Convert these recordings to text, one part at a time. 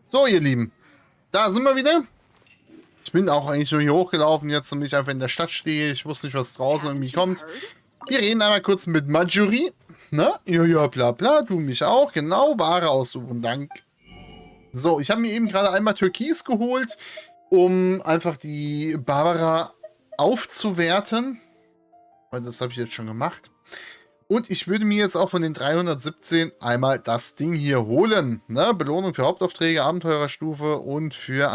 So, ihr Lieben. Da sind wir wieder. Ich bin auch eigentlich nur hier hochgelaufen, jetzt und ich einfach in der Stadt stehe. Ich wusste nicht, was draußen irgendwie kommt. Wir reden einmal kurz mit Marjorie. Ne? Ja, bla bla, du mich auch. Genau, Ware aussuchen, danke. So, ich habe mir eben gerade einmal Türkis geholt, um einfach die Barbara aufzuwerten. Weil das habe ich jetzt schon gemacht. Und ich würde mir jetzt auch von den 317 einmal das Ding hier holen. Ne? Belohnung für Hauptaufträge, Abenteurerstufe und für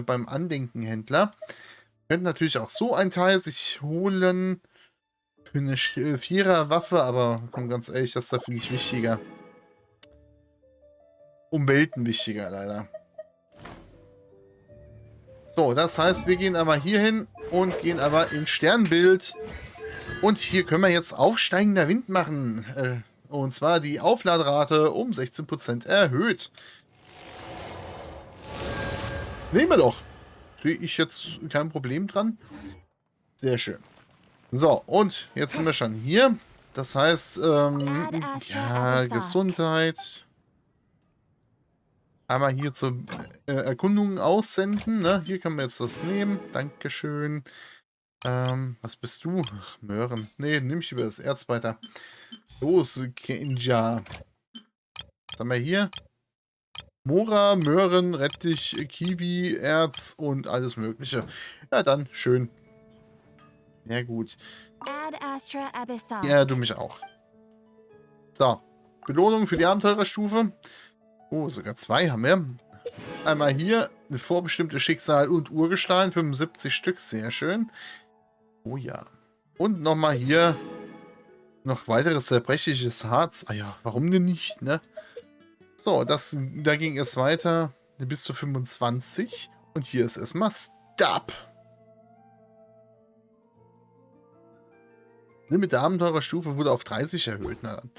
beim Andenkenhändler. Könnt natürlich auch so ein Teil sich holen für eine Vierer-Waffe, aber komm, ganz ehrlich, das da finde ich wichtiger. Um Welten wichtiger, leider. So, das heißt, wir gehen aber hier hin und gehen aber in Sternbild. Und hier können wir jetzt aufsteigender Wind machen. Und zwar die Aufladerate um 16% erhöht. Nehmen wir doch. Sehe ich jetzt kein Problem dran. Sehr schön. So, und jetzt sind wir schon hier. Das heißt, ja, Gesundheit. Einmal hier zur Erkundung aussenden. Ne? Hier können wir jetzt was nehmen. Dankeschön. Was bist du? Ach, Möhren. Nee, nimm ich über das Erz weiter. Los, Kenja. Was haben wir hier? Mora, Möhren, Rettich, Kiwi, Erz und alles mögliche. Ja, dann, schön. Ja, gut. Ja, du mich auch. So, Belohnung für die Abenteurerstufe. Oh, sogar 2 haben wir. Einmal hier, eine vorbestimmte Schicksal und Urgestein, 75 Stück, sehr schön. Oh ja. Und nochmal hier noch weiteres zerbrechliches Harz. Ah ja, warum denn nicht, ne? So, da ging es weiter bis zu 25. Und hier ist erstmal Stop. Limit der Abenteurerstufe wurde auf 30 erhöht. Na dann,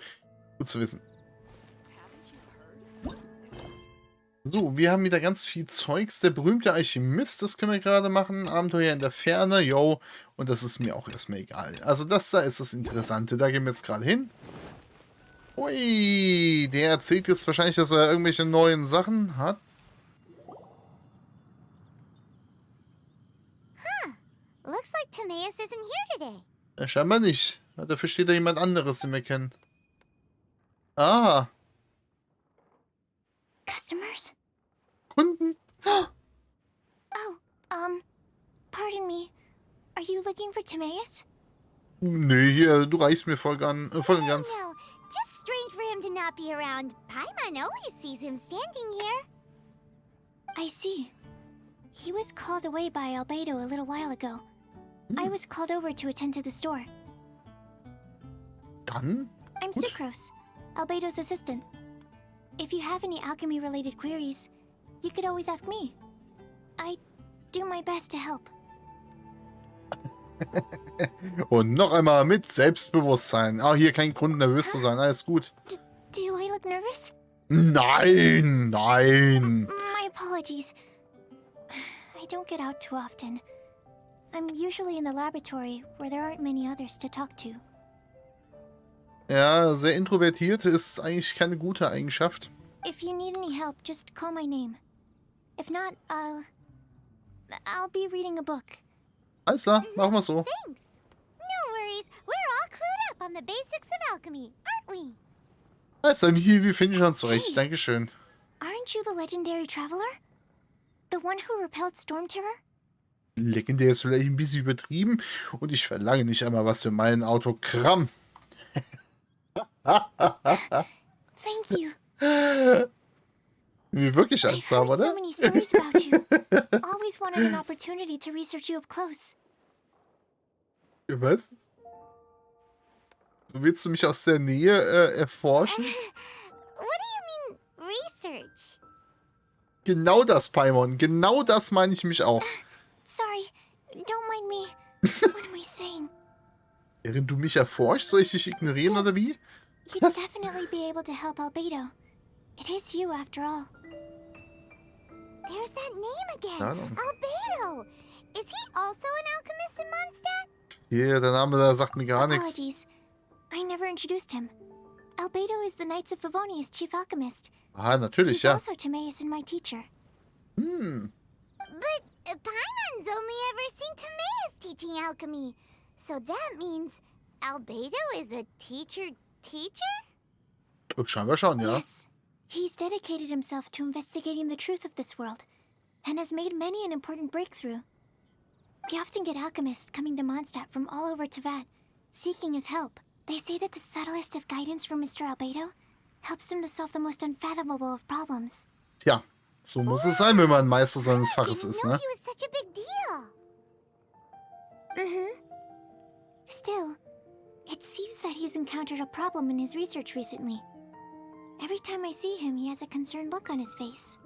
gut zu wissen. So, wir haben wieder ganz viel Zeugs. Der berühmte Alchemist, das können wir gerade machen. Abenteuer in der Ferne, yo. Und das ist mir auch erstmal egal. Also das da ist das Interessante. Da gehen wir jetzt gerade hin. Ui, der erzählt jetzt wahrscheinlich, dass er irgendwelche neuen Sachen hat. Looks like Timaeus isn't here today. Ja, scheinbar nicht. Dafür steht da jemand anderes, den wir kennen. Ah. Customers? Kunden? Oh, pardon me. Are you looking for Timaeus? Nee, hier, du reichst mir voll und ganz. No, just strange for him to not be around. Paimon always sees him standing here. I see. He was called away by Albedo a little while ago. I was called over to attend to the store. Dann? I'm Gut. Sucrose, Albedo's assistant. If you have any alchemy-related queries, you could always ask me. I do my best to help. Und noch einmal mit Selbstbewusstsein. Ah, hier kein Grund nervös zu sein. Alles gut. Do I look nervous? Nein, nein. My apologies. I don't get out too often. I'm usually in the laboratory where there aren't many others to talk to. Ja, sehr introvertiert ist eigentlich keine gute Eigenschaft. If you need any help, just call my name. If not, I'll be reading a book. Alles klar, machen wir so. Thanks. No worries. We're all clued up on the basics of alchemy, aren't we? Also, wir finden schon zurecht. Hey. Dankeschön. Aren't you the legendary traveler? The one who repelled storm terror? Legendär ist vielleicht ein bisschen übertrieben und ich verlange nicht einmal was für mein Autogramm. Thank you. Wie wirklich I've eins haben, heard so oder? many stories about you. Always wanted an opportunity to research you up close. Was? So willst du mich aus der Nähe erforschen? What do you mean, research? Genau das, Paimon. Genau das meine ich mich auch. Sorry, don't mind me. What am I saying? Während du mich erforschst, soll ich dich ignorieren oder wie? You'd Was? definitely be able to help Albedo. It is you, after all. There's that name again. Albedo. Is he also an alchemist in Mondstadt? Hier, der Name, der sagt mir gar nichts. Apologies. I never introduced him. Albedo is the Knights of Favonia's chief alchemist. Ah, natürlich, He's ja. also Timaeus and my teacher. Hm. But Paimon's only ever seen Timaeus teaching alchemy. So that means Albedo is a teacher? Scheinbar schon, ja. Yes. He's dedicated himself to investigating the truth of this world, and has made many an important breakthrough. We often get alchemists coming to Mondstadt from all over Teyvat, seeking his help. They say that the subtlest of guidance from Mr. Albedo helps him to solve the most unfathomable of problems. Tja, so muss es sein, wenn man Meister seines Faches ist, ne? He was such a big deal. Still, it seems that he's encountered a problem in his research recently. Every time I see him, he has a concerned look on his face.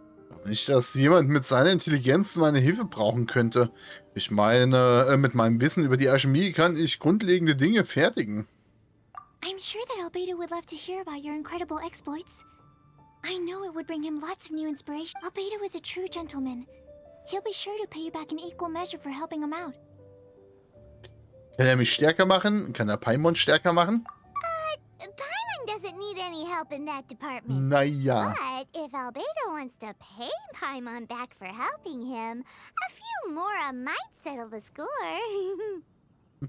Nicht, dass jemand mit seiner Intelligenz meine Hilfe brauchen könnte. Ich meine, mit meinem Wissen über die Alchemie kann ich grundlegende Dinge fertigen. I'm sure that Albedo would love to hear about your incredible exploits. I know it would bring him lots of new inspiration. Albedo is a true gentleman. He'll be sure to pay you back in equal measure for helping him out. Kann er mich stärker machen? Kann er Paimon stärker machen? Paimon doesn't need any help in that department. Naja. But if Albedo wants to pay Paimon back for helping him, a few more might settle the score.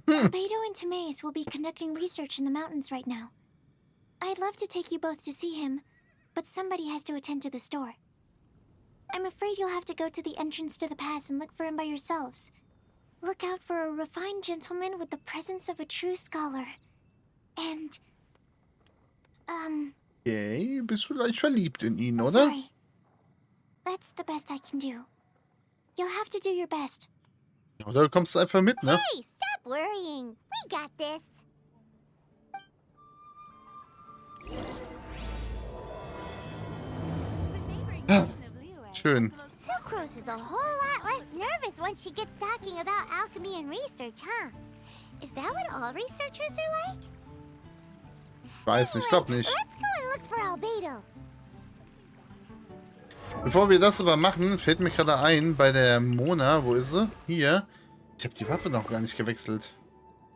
Albedo and Timaeus will be conducting research in the mountains right now. I'd love to take you both to see him, but somebody has to attend to the store. I'm afraid you'll have to go to the entrance to the pass and look for him by yourselves. Look out for a refined gentleman with the presence of a true scholar. And, Okay, bist du leicht verliebt in ihn, oder? sorry. That's the best I can do. You'll have to do your best. Oder du kommst einfach mit, ne? Hey, stop worrying. We got this. Schön. Sucrose is a whole lot less nervous once she gets talking about alchemy and research, huh? Is that what all researchers are like? Ich weiß nicht, ich glaube nicht. Let's go and look for Albedo. Bevor wir das aber machen, fällt mir gerade ein, bei der Mona, wo ist sie? Hier. Ich habe die Waffe noch gar nicht gewechselt.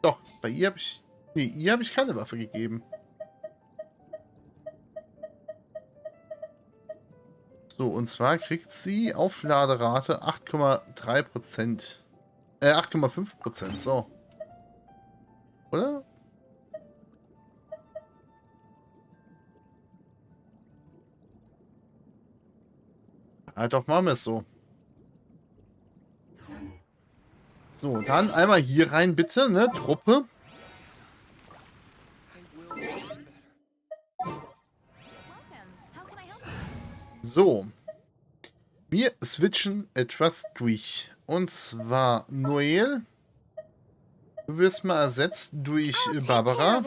Doch, bei ihr habe ich... Nee, ihr habe ich keine Waffe gegeben. So, und zwar kriegt sie Aufladerate 8,3%. 8,5%, so. Oder? Ja, doch, machen wir es so. So, dann einmal hier rein, bitte, ne? Truppe. So. Wir switchen etwas durch. Und zwar Noel. Du wirst mal ersetzt durch Barbara.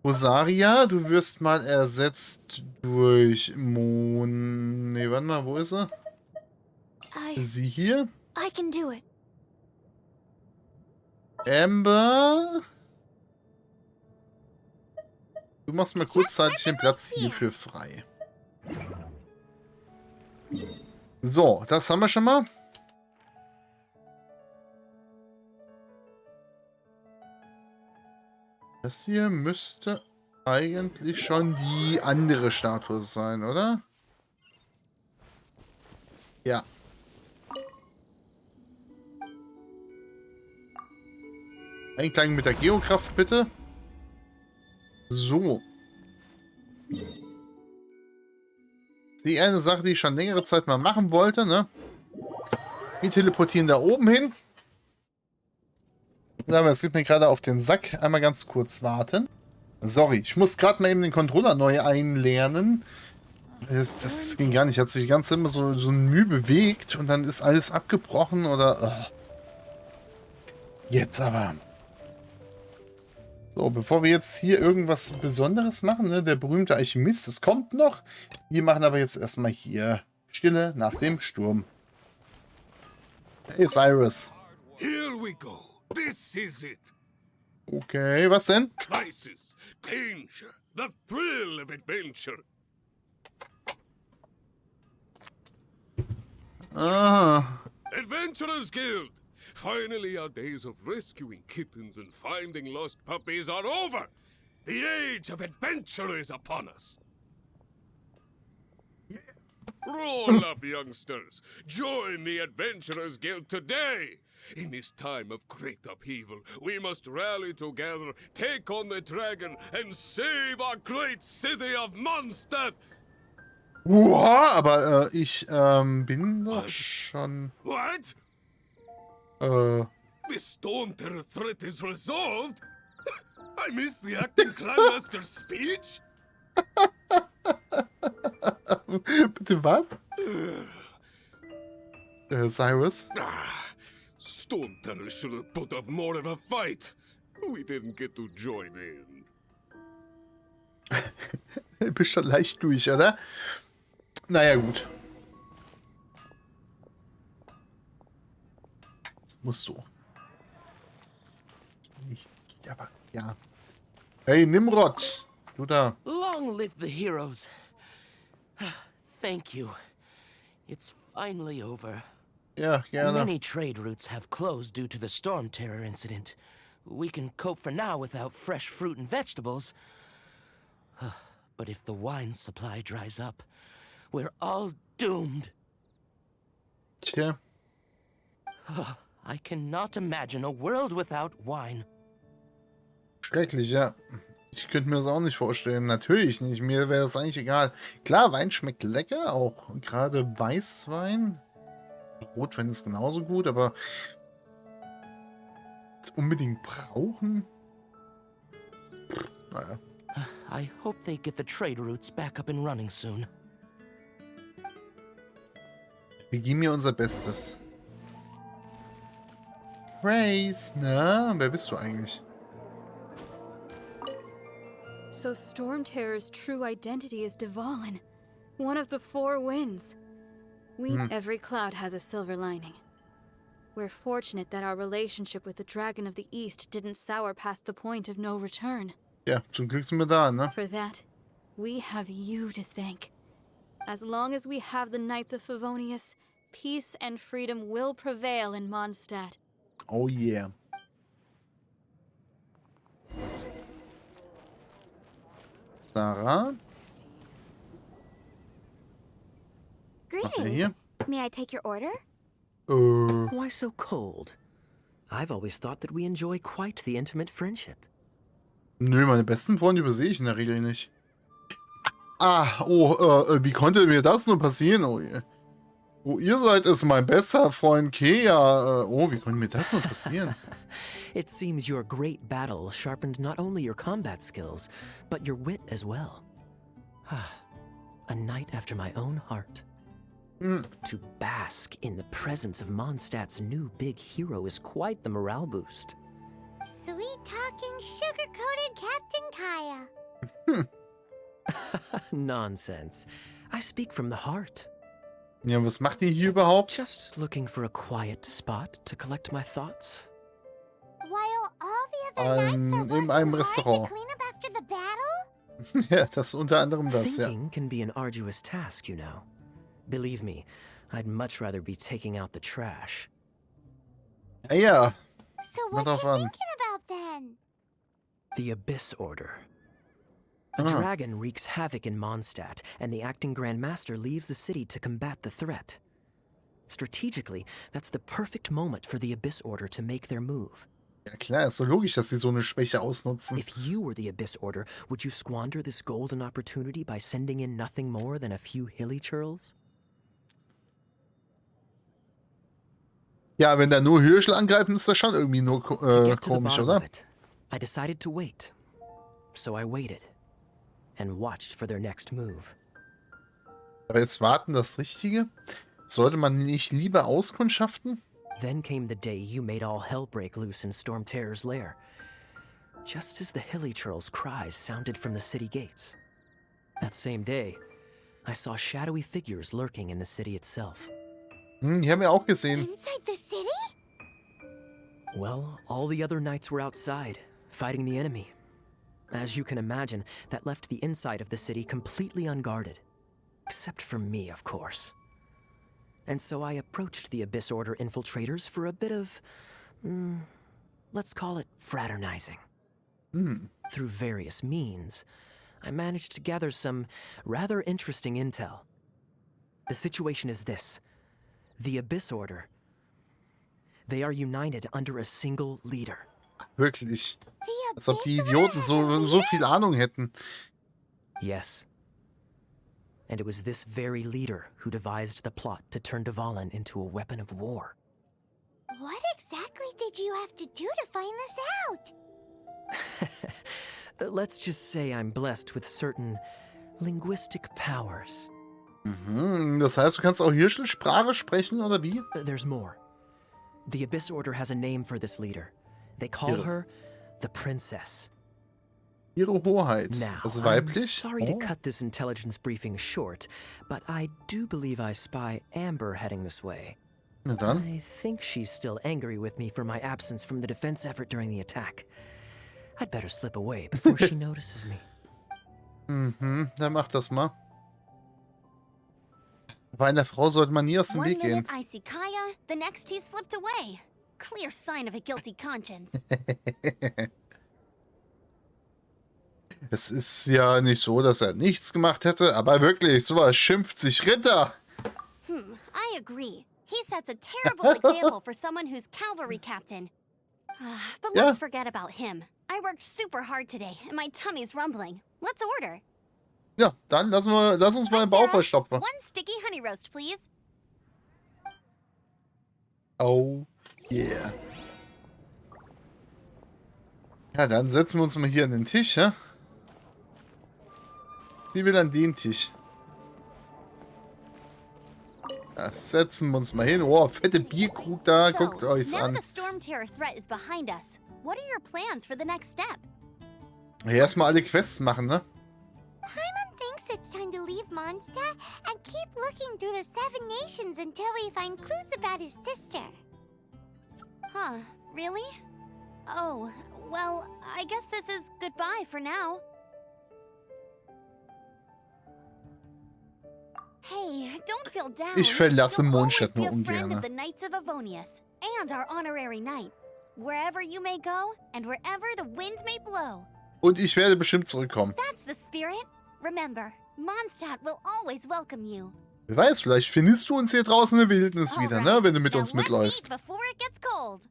Rosaria, du wirst mal ersetzt durch Nee, warte mal, wo ist sie? Sie hier. I can do it. Amber. Du machst mal kurzzeitig den Platz hierfür frei. So, das haben wir schon mal. Das hier müsste eigentlich schon die andere Statue sein, oder? Ja. Einklang mit der Geokraft, bitte. So. Die eine Sache, die ich schon längere Zeit mal machen wollte, ne? Wir teleportieren da oben hin. Aber es geht mir gerade auf den Sack. Einmal ganz kurz warten. Sorry, ich muss gerade mal eben den Controller neu einlernen. Das ging gar nicht. Hat sich die ganze Zeit immer so ein Mühe bewegt und dann ist alles abgebrochen oder... Jetzt aber. So, bevor wir jetzt hier irgendwas Besonderes machen, ne, der berühmte Alchemist, das kommt noch. Wir machen aber jetzt erstmal hier Stille nach dem Sturm. Hey, Cyrus. Here we go. This is it. Okay, was denn? Crisis, danger, the thrill of adventure. Ah. Adventurers Guild. Finally, our days of rescuing kittens and finding lost puppies are over. The age of adventure is upon us. Roll up, youngsters. Join the Adventurers Guild today. In this time of great upheaval, we must rally together, take on the dragon, and save our great city of Mondstadt. Wow, aber ich bin doch schon. What? The Storm Terror threat is resolved? I missed the acting Grandmaster's speech? Bitte was? Cyrus? Storm Terror should have put up more of a fight. We didn't get to join in. Du bist schon leicht durch, oder? Naja, gut. Das musst du. Nicht, aber ja. Hey, Nimrod! Du da. Long live the heroes. Thank you. It's finally over. Ja, gerne. Many trade routes have closed due to the storm terror incident. We can cope for now without fresh fruit and vegetables. But if the wine supply dries up, we're all doomed. Tja. I cannot imagine a world without wine. Schrecklich, ja. Ich könnte mir das auch nicht vorstellen. Natürlich nicht. Mir wäre das eigentlich egal. Klar, Wein schmeckt lecker. Auch gerade Weißwein. Rotwein ist genauso gut, aber unbedingt brauchen? Naja. I hope they get the trade routes back up and running soon. Wir geben hier unser Bestes. Grace, na? Wer bist du eigentlich? So Storm Terror's true identity is Dvalin, one of the four winds. Every cloud has a silver lining. We're fortunate that our relationship with the Dragon of the East didn't sour past the point of no return. Ja, zum Glück sind wir da, ne? For that, we have you to thank. As long as we have the Knights of Favonius, peace and freedom will prevail in Mondstadt. Oh yeah. Sarah? Was wir hier? May I take your order? Why so cold? I've always thought that we enjoy quite the intimate friendship. Nö, meine besten Freunde übersehe ich in der Regel nicht. Wie konnte mir das nur passieren? Oh, wo ihr seid, ist mein bester Freund Kea. Wie konnte mir das nur passieren? It seems your great battle sharpened not only your combat skills, but your wit as well. A knight after my own heart. To bask in the presence of Mondstadt's new big hero is quite the morale boost. Sweet-talking, sugar-coated Captain Kaya. Nonsense. I speak from the heart. Ja, was macht ihr hier überhaupt? Just looking for a quiet spot to collect my thoughts. While all the other knights are In working einem hard to Restaurant. clean up after the battle? Ja, das ist unter anderem das, ja. Thinking can be an arduous task, you know. Believe me, I'd much rather be taking out the trash. Ja, So Not what you off on. thinking about then? The Abyss Order. A Ah. dragon wreaks havoc in Mondstadt, and the acting Grand Master leaves the city to combat the threat. Strategically, that's the perfect moment for the Abyss Order to make their move. ja klar, ist so logisch, dass sie so eine Schwäche ausnutzen. If you were the Abyss Order, would you squander this golden opportunity by sending in nothing more than a few hilly churls? Ja, wenn da nur Hirsche angreifen, ist das schon irgendwie nur To get to the komisch, bottom oder? of it, I decided to wait. So I waited and watched for their next move. Aber jetzt warten das Richtige? Sollte man nicht lieber auskundschaften? Then came the day you made all hell break loose in Storm Terror's lair. Just as the hilly churls' cries sounded from the city gates. That same day, I saw shadowy figures lurking in the city itself. Die haben wir auch gesehen. Inside the city? Well, all the other knights were outside, fighting the enemy. As you can imagine, that left the inside of the city completely unguarded. Except for me, of course. And so I approached the Abyss Order infiltrators for a bit of, let's call it fraternizing. Through various means, I managed to gather some rather interesting intel. The situation is this. The Abyss Order. They are united under a single leader. Wirklich. The Als ob die Abyss Idioten Order so viel Ahnung hätten. Yes. And it was this very leader who devised the plot to turn Dvalin into a weapon of war. What exactly did you have to do to find this out? Let's just say I'm blessed with certain linguistic powers. Das heißt, du kannst auch Hirschelsprache sprechen, oder wie? There's more. The Abyss Order has a name for this leader. They call her the Princess. Ihre Hoheit. Now, Also I'm weiblich. sorry to cut this intelligence briefing short, but I do believe I spy Amber heading this way. Na dann. I think she's still angry with me for my absence from the defense effort during the attack. I'd better slip away before she notices me. Dann mach das mal. Bei einer Frau sollte man nie aus dem One Weg gehen. minute I see Kaya, the next he slipped away. Clear sign of a guilty conscience. Es ist ja nicht so, dass er nichts gemacht hätte, aber wirklich, sowas schimpft sich Ritter. I agree. He sets a terrible example for someone who's cavalry captain. But Yeah. let's forget about him. I worked super hard today, and my tummy's rumbling. Let's order. Ja, dann lass uns mal den Bauch verstopfen. One sticky honey roast, please. Oh, yeah. Ja, dann setzen wir uns mal hier an den Tisch, ja? Sie will an den Tisch. Da setzen wir uns mal hin. Oh, fette Bierkrug da. Guckt euch's now an. the storm terror threat is behind us. What are your plans for the next step? Erstmal alle Quests machen, ne? Paimon thinks it's time to leave Mondstadt and keep looking through the 7 nations until we find clues about his sister. Huh, really? Oh, well, I guess this is goodbye for now. Hey, don't feel down. Ich verlasse You'll Mondstadt always nur be a friend ungern. of the Knights of Avonius and our honorary knight. Wherever you may go and wherever the wind may blow. Und ich werde bestimmt zurückkommen. That's the spirit. Remember, Mondstadt will always welcome you. Wer weiß, vielleicht findest du uns hier draußen in der Wildnis wieder, ne? Wenn du mit Now uns let's mitläufst. eat before it gets cold.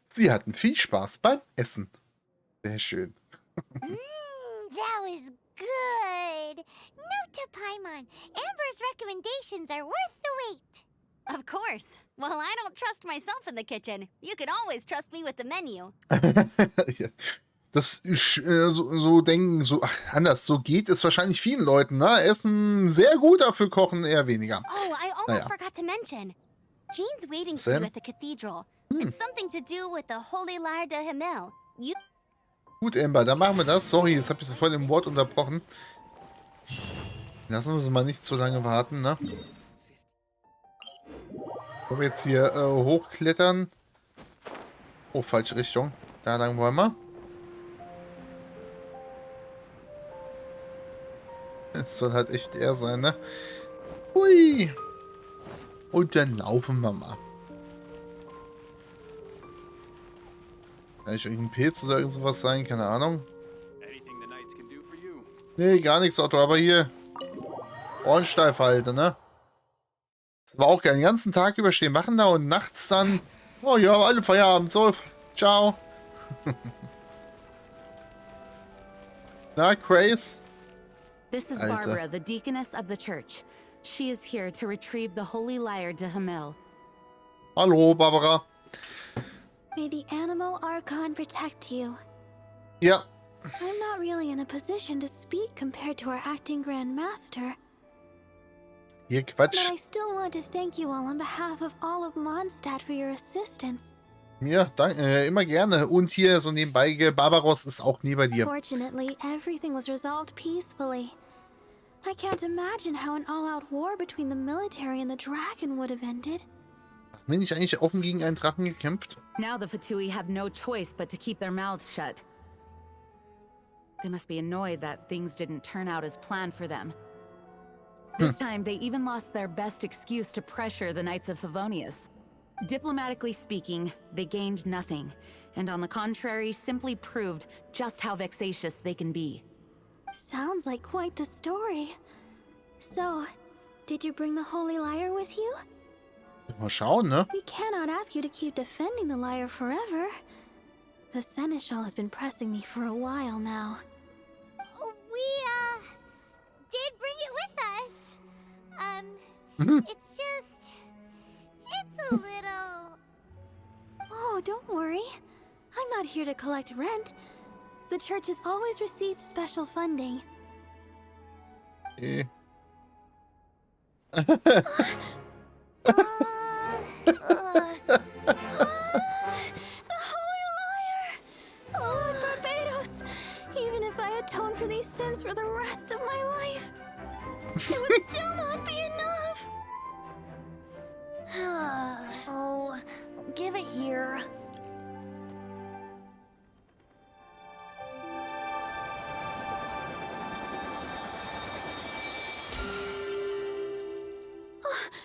Sie hatten viel Spaß beim Essen. Sehr schön. That was good. Note to Paimon. Amber's recommendations are worth the wait. Of course. Well, I don't trust myself in the kitchen. You can always trust me with the menu. Ja. Das so denken, anders, so geht es wahrscheinlich vielen Leuten, ne? Essen sehr gut, dafür kochen eher weniger. Oh, I almost forgot to mention. Jean's waiting for you at the cathedral. It's something to do with the holy Leier de Himmels. Gut, Amber, dann machen wir das. Sorry, jetzt habe ich sie voll im Wort unterbrochen. Lassen wir sie mal nicht zu lange warten, ne? Wollen wir jetzt hier hochklettern? Oh, falsche Richtung. Da lang wollen wir. Es soll halt echt er sein, ne? Hui. Und dann laufen wir mal. Vielleicht irgendein Pilz oder irgend sowas sein, keine Ahnung. Nee, gar nichts, Otto, aber hier Ohrensteif halten, ne? Das war auch geil, den ganzen Tag überstehen machen da und nachts dann, oh ja, alle Feierabend, so, ciao. Na, Grace? This is Alter. Barbara, the deaconess of the church. She is here to retrieve the holy Leier de Himmels. Hallo, Barbara. May the Animal Archon protect you. Ja, I'm not really in a position to speak compared to our acting Grand Master, hier but Quatsch. I still want to thank you all on behalf of all of Mondstadt for your assistance. Ja, danke, immer gerne. Und hier so nebenbei, Barbaros ist auch neben dir. Fortunately, everything was resolved peacefully. I can't imagine how an all-out war between the military and the dragon would have ended. Bin ich eigentlich offen gegen einen Drachen gekämpft? Now the Fatui have no choice but to keep their mouths shut. They must be annoyed that things didn't turn out as planned for them. This time, they even lost their best excuse to pressure the Knights of Favonius. Diplomatically speaking, they gained nothing, and on the contrary, simply proved just how vexatious they can be. Sounds like quite the story. So, did you bring the Holy Liar with you? Mal schauen, ne? We cannot ask you to keep defending the Liar forever. The Seneschal has been pressing me for a while now. We, did bring it with us. It's just... it's a little... Oh, don't worry. I'm not here to collect rent. The church has always received special funding. Eh. The Holy Liar! Oh, Barbados! Even if I atone for these sins for the rest of my life, it would still not be enough! Oh, give it here.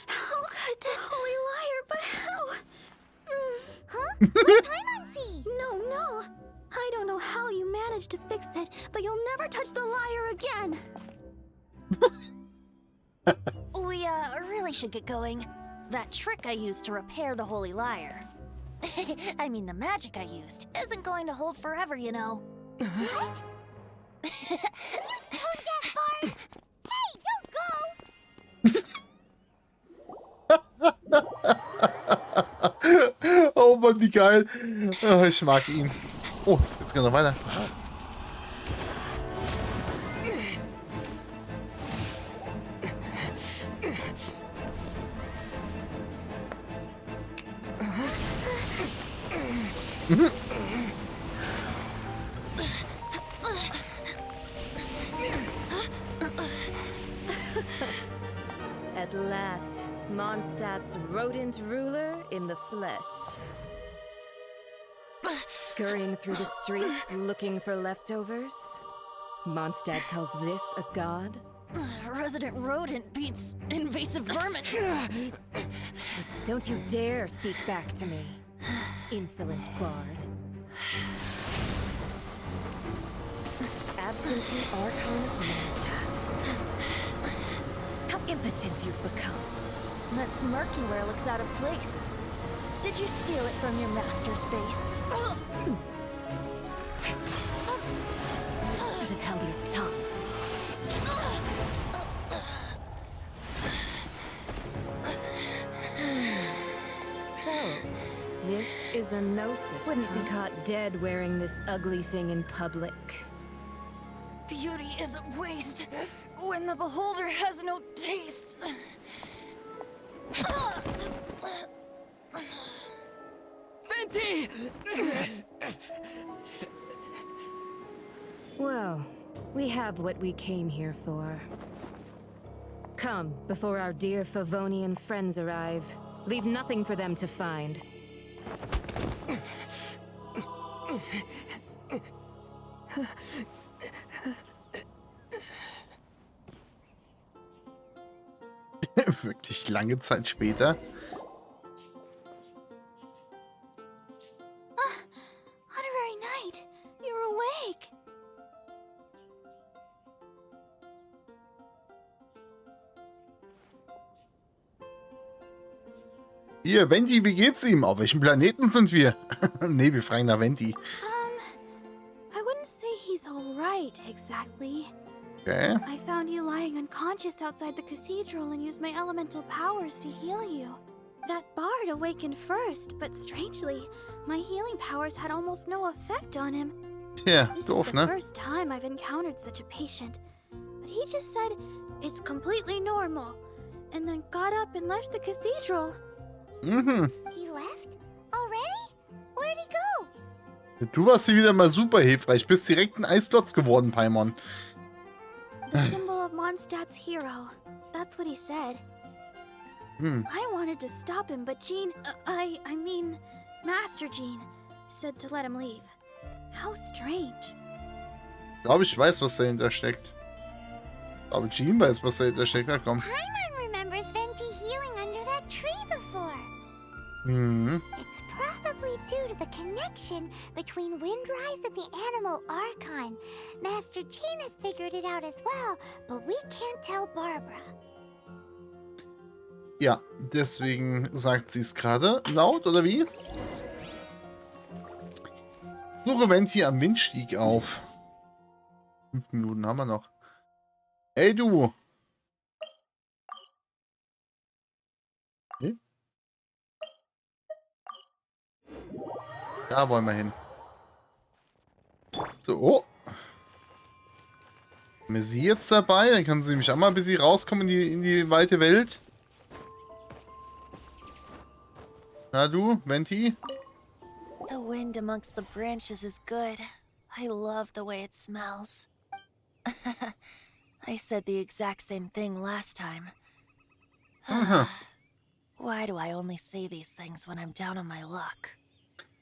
How could this Holy Liar, but how? Huh? What Paimon see? No. I don't know how you managed to fix it, but you'll never touch the Liar again. We, really should get going. That trick I used to repair the Holy Liar. I mean, the magic I used isn't going to hold forever, you know. What? You told that Bard! Hey, don't go! Oh Mann, wie geil. Oh, ich mag ihn. Oh, es geht sogar noch weiter. At last, Mondstadt's rodent ruler in the flesh. Scurrying through the streets looking for leftovers? Mondstadt calls this a god? Resident rodent beats invasive vermin. Don't you dare speak back to me, insolent bard. Absentee Archon of Mondstadt. How impotent you've become. That smirky wear looks out of place. Did you steal it from your master's face? You should have held your tongue. So, this is a gnosis. Wouldn't be caught dead wearing this ugly thing in public. Beauty is a waste when the beholder has no taste. Fenty! Well, we have what we came here for. Come, before our dear Favonian friends arrive. Leave nothing for them to find. Wirklich lange Zeit später. Honorary Knight, you're awake. Hier, Venti, wie geht's ihm? Auf welchem Planeten sind wir? Nee, wir fragen nach Venti. I wouldn't say he's all right, exactly. Okay. I found you lying unconscious outside the cathedral and used my elemental powers to heal you. That bard awakened first, but strangely, my healing powers had almost no effect on him. Tja, This doof, is the ne? first time I've encountered such a patient. But he just said, it's completely normal, and then got up and left the cathedral. Mhm. He left? Already? Where'd he go? Du warst hier wieder mal super hilfreich. Bist direkt ein Eislotz geworden, Paimon. The symbol of Mondstadt's hero. That's what he said. I wanted to stop him, but Jean, I mean, Master Jean, said to let him leave. How strange. Ich glaube, ich weiß, was dahinter steckt. Aber Jean weiß, was dahinter steckt. Na komm. Paimon remembers Venti healing under that tree before. It's probably due to the connection between Windrise and the Animal Archon. Master Jean has figured it out as well, but we can't tell Barbara. Ja, deswegen sagt sie es gerade laut, oder wie? Suche Venti am Windstieg auf. 5 Minuten haben wir noch. Ey, du! Okay. Da wollen wir hin. So, oh. Haben wir sie jetzt dabei? Dann kann sie mich auch mal ein bisschen rauskommen in die weite Welt. Na du, Venti? The wind amongst the branches is good. I love the way it smells. I said the exact same thing last time. Why do I only say these things when I'm down on my luck?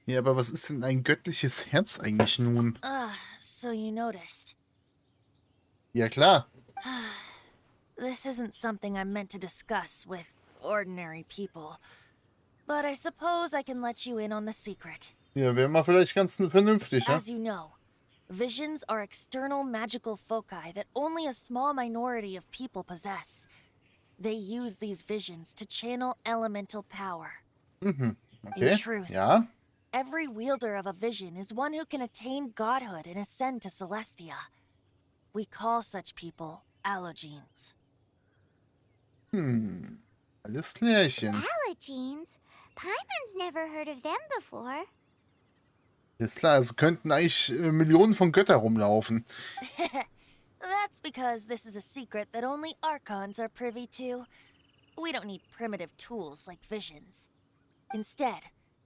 Ja, aber was ist denn ein göttliches Herz eigentlich nun? So you noticed. Ja, klar. This isn't something I'm meant to discuss with ordinary people. But I suppose I can let you in on the secret. Ja, wäre mal vielleicht ganz vernünftig, ja? As you know, visions are external magical foci that only a small minority of people possess. They use these visions to channel elemental power. Mhm, okay. In truth, Ja. every wielder of a vision is one who can attain godhood and ascend to Celestia. We call such people allogenes. Alles klärchen. Allergenes? Paimon's never heard of them before. Ist klar, also könnten eigentlich Millionen von Götter rumlaufen. That's because this is a secret that only Archons are privy to. We don't need primitive tools like visions. Instead,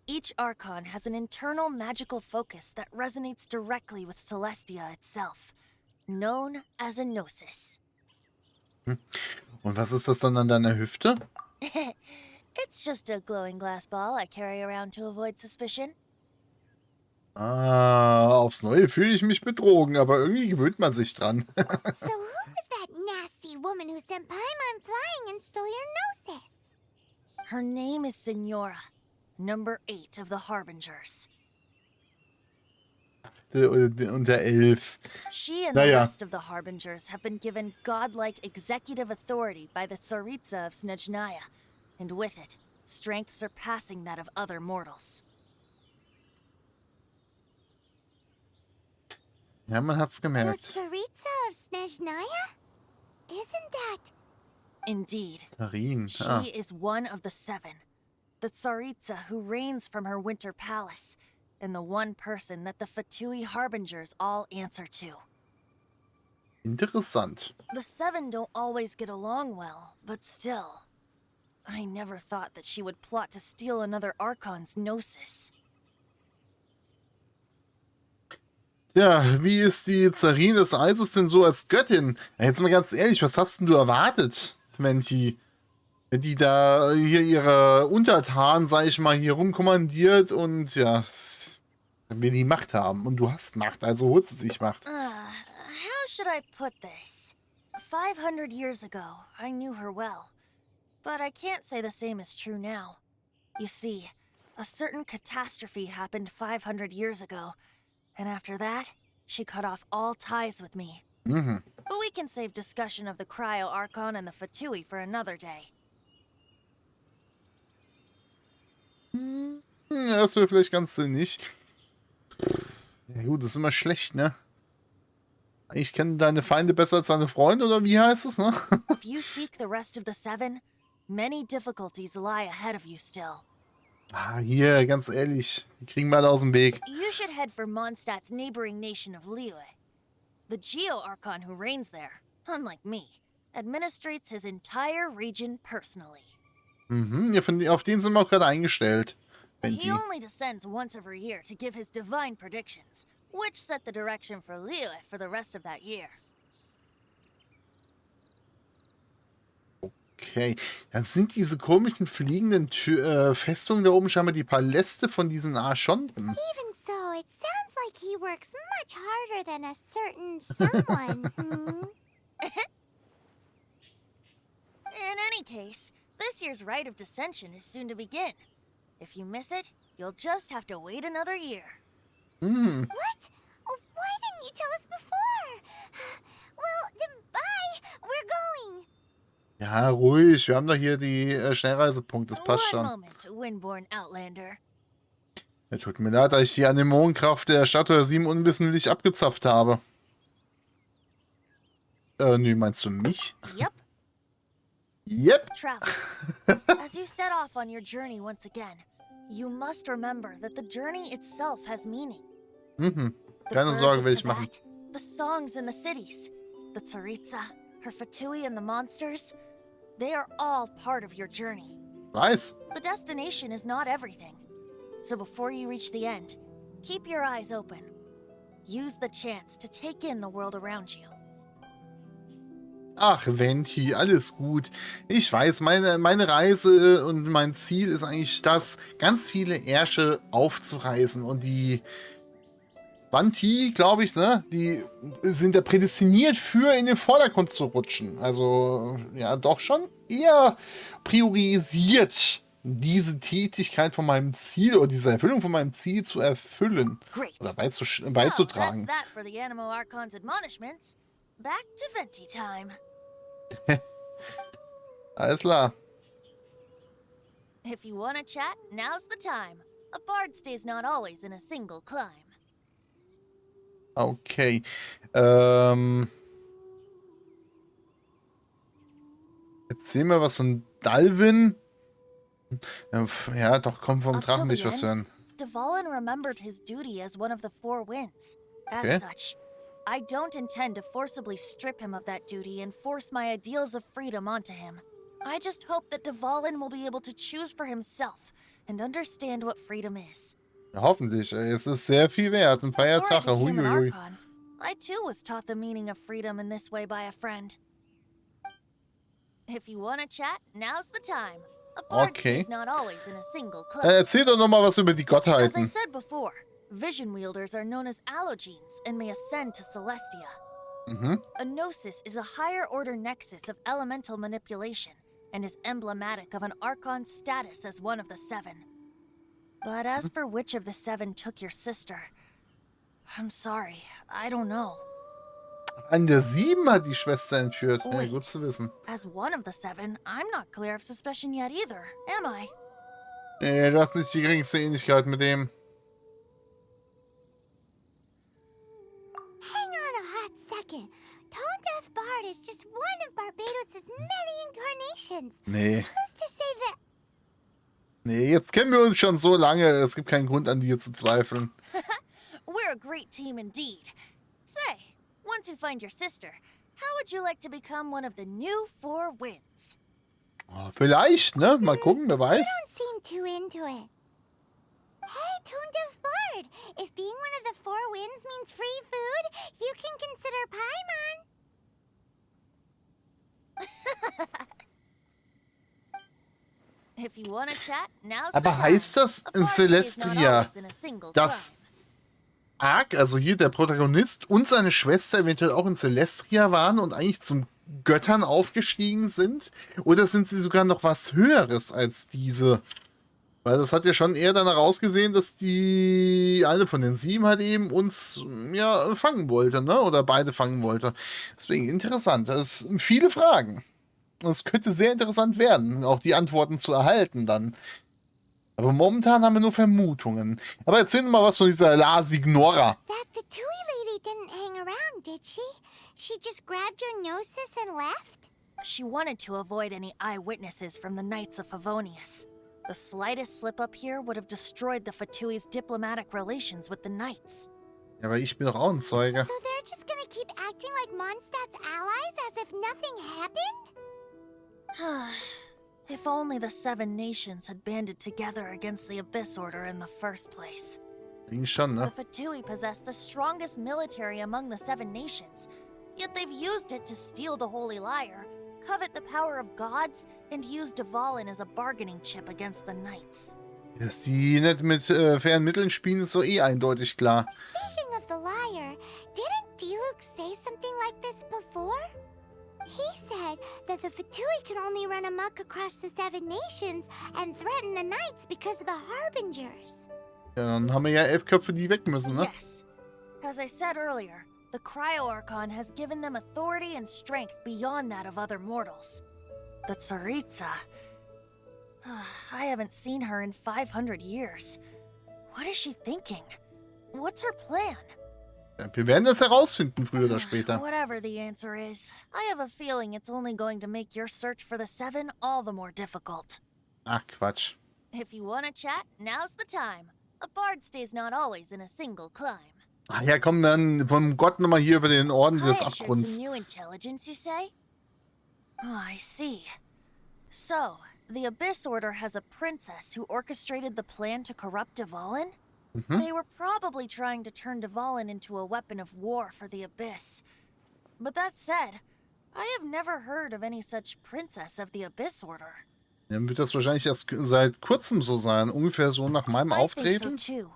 each Archon has an internal magical focus that resonates directly with Celestia itself, known as a gnosis. Und was ist das dann an deiner Hüfte? It's just a glowing glass ball I carry around to avoid suspicion. Aufs Neue fühle ich mich betrogen, aber irgendwie gewöhnt man sich dran. So who was that nasty woman who sent Paimon flying and stole your gnosis? Her name is Senora, number 8 of the Harbingers. Und der Elf. She and the rest of the Harbingers have been given godlike executive authority by the Tsaritsa of Snezhnaya, and with it, strength surpassing that of other mortals. Ja, man hat's The gemerkt. Tsaritsa of Snezhnaya? Isn't that... Indeed. Sarin. She is one of the 7. The Tsaritsa who reigns from her winter palace, and the one person that the Fatui Harbingers all answer to. Interessant. The 7 don't always get along well, but still. I never thought that she would plot to steal another Archon's gnosis. Ja, wie ist die Zarin des Eises denn so als Göttin? Ja, jetzt mal ganz ehrlich, was hast denn du erwartet, wenn die da hier ihre Untertanen, sag ich mal, hier rumkommandiert und ja, wir die Macht haben. Und du hast Macht, also holt sie sich Macht. How should I put this? 500 years ago, I knew her well. But I can't say the same is true now. You see, a certain catastrophe happened 500 years ago. And after that, she cut off all ties with me. But we can save discussion of the Cryo Archon and the Fatui for another day. Das wäre vielleicht ganz sinnig. Ja gut, das ist immer schlecht, ne? Ich kenne deine Feinde besser als deine Freunde, oder wie heißt es, ne? If you seek the rest of the 7, many difficulties lie ahead of you still. Hier, ganz ehrlich, die kriegen wir alle aus dem Weg. You should head for Mondstadt's neighboring nation of Leier. The Geo-Archon who reigns there, unlike me, administrates his entire region personally. Ja, auf den sind wir auch gerade eingestellt. He only descends once every year to give his divine predictions, which set the direction for Leier for the rest of that year. Okay, dann sind diese komischen fliegenden Festungen da oben scheinbar die Paläste von diesen Archonten. Even so, it sounds like he works much harder than a certain someone. In any case, this year's rite of dissension is soon to begin. If you miss it, you'll just have to wait another year. What? Oh, why didn't you tell us before? Well, then bye. We're going. Ja, ruhig. Wir haben doch hier die Schnellreisepunkte. Das passt One schon. moment, Windborn Outlander. Ja, tut mir leid, dass ich die Anemonenkraft der Statue 7 unwissentlich abgezapft habe. Nö, meinst du mich? Yep. Yep. Traveler, as you set off on your journey once again, you must remember that the journey itself has meaning. Mhm. The Keine birds Sorge, of will ich machen. Teyvat, the songs in the cities, the Tsaritsa, her Fatui and the monsters, they are all part of your journey. Nice. The destination is not everything. So before you reach the end, keep your eyes open. Use the chance to take in the world around you. Ach, Venti, alles gut. Ich weiß, meine Reise und mein Ziel ist eigentlich das, ganz viele Ärsche aufzureißen. Und die Vanti, glaube ich, ne, die sind ja prädestiniert für in den Vordergrund zu rutschen. Also, ja, doch schon eher priorisiert, diese Tätigkeit von meinem Ziel oder diese Erfüllung von meinem Ziel zu erfüllen. Great. Oder So, beizutragen. that's that for the Animo Archon's admonishments. Back to Venti time. Alles klar. If you want to chat, now's the time. A bard stays not always in a single climb. Okay. Erzähl mir was von Dalvin. Ja, doch, komm vom Up till Drachen the nicht was end, hören. Dvalin remembered his duty as one of the Four Winds. As Okay. such, I don't intend to forcibly strip him of that duty and force my ideals of freedom onto him. I just hope that Dvalin will be able to choose for himself and understand what freedom is. Ja, hoffentlich. Ey. Es ist sehr viel wert. Ein freier Before I Drache. became an Huiuiui. Archon, I too was taught the meaning of freedom in this way by a friend. If you want to chat, now's the time. A bard Okay. stays not always in a single club. Erzähl doch noch mal was über die As I Gottheiten. said before, vision wielders are known as allogenes and may ascend to Celestia. Mhm. A gnosis is a higher order nexus of elemental manipulation and is emblematic of an Archon's status as one of the seven. But as for which of the seven took your sister, I'm sorry, I don't know. An der 7 hat die Schwester entführt. Ja, Wait. gut zu wissen. As one of the seven, I'm not clear of suspicion yet either, am I? Nee, du hast nicht die geringste Ähnlichkeit mit dem. Hang on a hot second. Tone Deaf Bard is just one of Barbados' many incarnations. Nee. Who's to say that? Nee, jetzt kennen wir uns schon so lange. Es gibt keinen Grund, an dir zu zweifeln. We're a great team indeed. Say, once you find your sister, how would you like to become one of the new Four Winds? Oh, vielleicht, ne? Mal gucken, wer weiß. Don't seem too into it. Hey, Tone Deaf Bard. If being one of the Four Winds means free food, you can consider Paimon. If you want to chat, now's the Aber time. heißt das A in bard stays not Celestia, always in a single dass club. Ark, also hier der Protagonist und seine Schwester eventuell auch in Celestia waren und eigentlich zum Göttern aufgestiegen sind? Oder sind sie sogar noch was Höheres als diese? Weil das hat ja schon eher danach ausgesehen, dass die eine von den 7 halt eben uns ja fangen wollte, ne? Oder beide fangen wollte. Deswegen interessant. Das sind viele Fragen. Und es könnte sehr interessant werden, auch die Antworten zu erhalten dann. Aber momentan haben wir nur Vermutungen. Aber erzähl mal was von dieser La Signora. That Fatui lady didn't hang around, did she? She just grabbed your gnosis and left? She wanted to avoid any eyewitnesses from the Knights of Favonius. The slightest slip up here would have destroyed the Fatui's diplomatic relations with the Knights. Ja, weil ich bin doch auch ein Zeuge. So they're just gonna keep acting like Mondstadt's allies as if nothing happened? If only the Seven Nations had banded together against the Abyss Order in the first place. Eigentlich schon, The ne? Fatui possess the strongest military among the Seven Nations, yet they've used it to steal the Holy Leier, covet the power of gods, and use Dvalin as a bargaining chip against the Knights. Dass die nicht mit fairen Mitteln spielen, ist so eh eindeutig klar. Speaking of the liar, didn't Diluc say something like this before? He said that the Fatui can only run amok across the 7 nations and threaten the knights because of the harbingers. Ja, dann haben wir ja 11 Köpfe, die weg müssen, ne? Yes. As I said earlier, the Cryo-Archon has given them authority and strength beyond that of other mortals. The Tsaritsa. I haven't seen her in 500 years. What is she thinking? What's her plan? Ja, wir werden das herausfinden, früher oder später. Whatever the answer is, I have a feeling it's only going to make your search for the 7 all the more difficult. Ach, Quatsch. If you want to chat, now's the time. A bard stays not always in a single climb. Ach ja, komm dann vom Gott nochmal hier über den Orden des Quiet showed Abgrunds. some new intelligence, you say? Oh, I see. So, the Abyss Order has a princess who orchestrated the plan to corrupt Dvalin? They were probably trying to turn Dvalin into a weapon of war for the Abyss. But that said, I have never heard of any such princess of the Abyss Order. Dann wird das wahrscheinlich erst seit kurzem so sein, ungefähr so nach meinem I think Auftreten. so too.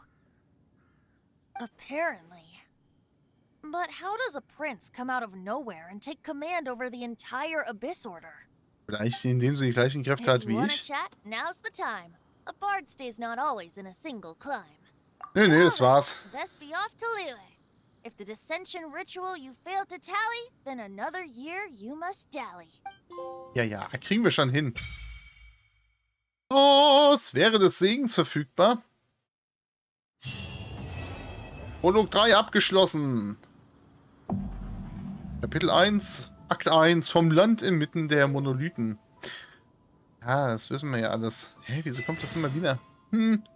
Apparently. But how does a prince come out of nowhere and take command over the entire Abyss Order? Vielleicht indem sie die gleichen Kräfte hat If you wie wanna ich. chat, now's the time. A bard stays not always in a single climb. Nee, das war's. Best be off to Leier. If the dissension ritual you fail to tally, then another year you must dally. Ja, kriegen wir schon hin. Oh, Sphäre des Segens verfügbar. Prolog 3 abgeschlossen. Kapitel 1, Akt 1, vom Land inmitten der Monolithen. Ja, das wissen wir ja alles. Hä, wieso kommt das immer wieder?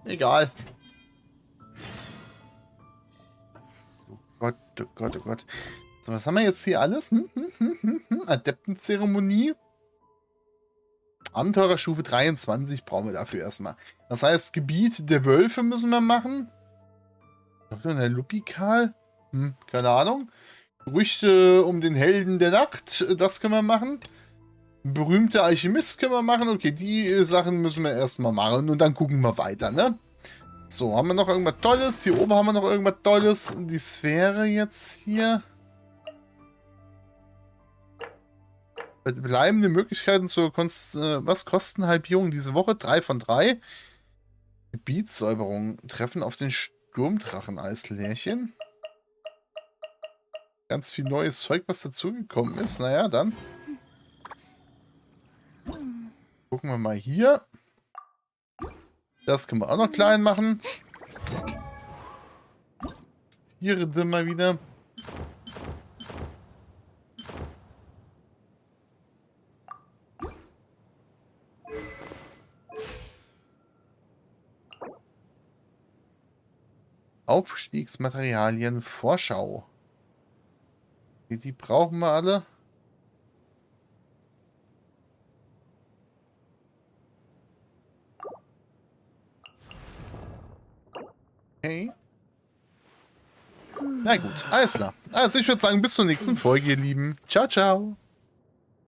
Egal. Oh Gott, oh Gott, oh Gott. So, was haben wir jetzt hier alles? Adeptenzeremonie. Abenteurerstufe 23 brauchen wir dafür erstmal. Das heißt, Gebiet der Wölfe müssen wir machen. Dr. Lupikal? Keine Ahnung. Gerüchte um den Helden der Nacht, das können wir machen. Berühmte Alchemist können wir machen. Okay, die Sachen müssen wir erstmal machen und dann gucken wir weiter, ne? So, haben wir noch irgendwas Tolles? Hier oben haben wir noch irgendwas Tolles. Die Sphäre jetzt hier. Bleibende Möglichkeiten zur was kosten Halbierung diese Woche? 3 von 3. Gebietssäuberung. Treffen auf den Sturmdrachen als Lärchen. Ganz viel neues Zeug, was dazugekommen ist. Naja, dann. Gucken wir mal hier. Das können wir auch noch klein machen. Hier sind wir wieder. Aufstiegsmaterialien Vorschau. Die brauchen wir alle. Okay. Na gut, alles klar. Also ich würde sagen, bis zur nächsten Folge, ihr Lieben. Ciao, ciao.